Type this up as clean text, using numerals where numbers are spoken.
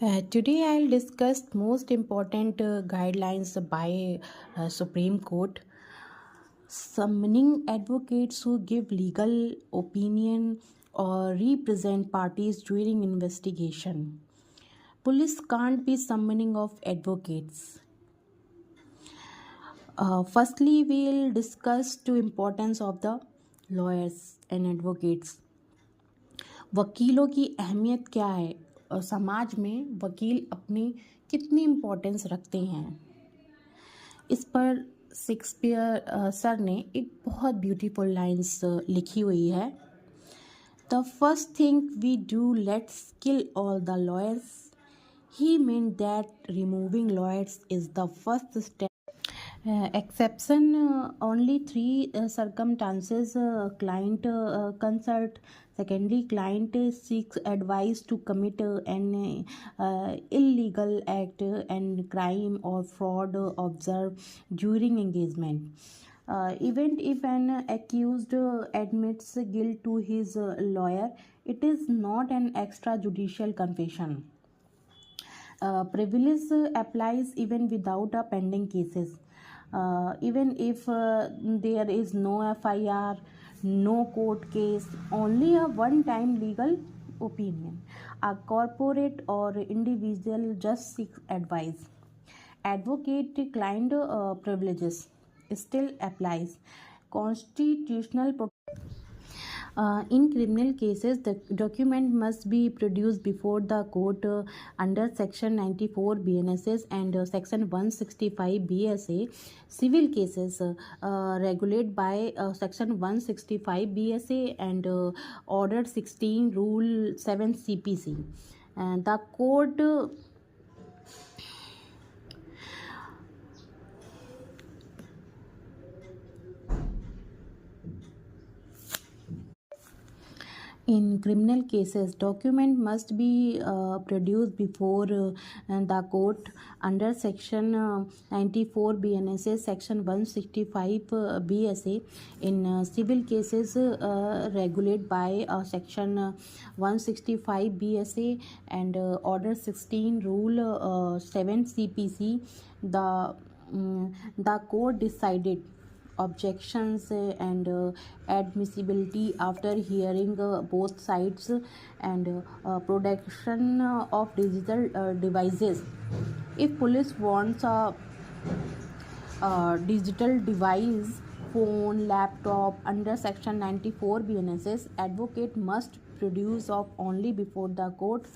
Today I'll discuss most important guidelines by Supreme Court. Summoning advocates who give legal opinion or represent parties during investigation. Police can't be summoning of advocates. Firstly, we'll discuss the importance of the lawyers and advocates. वकीलों की अहमियत क्या है और समाज में वकील अपनी कितनी इम्पोर्टेंस रखते हैं, इस पर शेक्सपियर सर ने एक बहुत ब्यूटीफुल लाइंस लिखी हुई है. The first thing we do, let's kill all the lawyers. He mean that removing lawyers is the first step. Exception, only three circumstances: client consult. Secondly, client seeks advice to commit an illegal act and crime or fraud observed during engagement. Even if an accused admits guilt to his lawyer, it is not an extrajudicial confession. Privilege applies even without a pending cases. Even if there is no FIR, no court case, only a one-time legal opinion. A corporate or individual just seeks advice. Advocate-client privileges still applies. Constitutional in criminal cases, the document must be produced before the court under Section 94 BNSS and Section 165 BSA. Civil cases regulated by Section 165 BSA and Order 16 Rule 7 CPC. The court in criminal cases, document must be produced before the court under Section 94 BNSS, Section 165 BSA. In civil cases regulated by Section 165 BSA and Order 16 Rule 7 CPC, the court decided objections and admissibility after hearing both sides and production of digital devices. If police wants a digital device, phone, laptop under Section 94 BNSS, advocate must produce of only before the court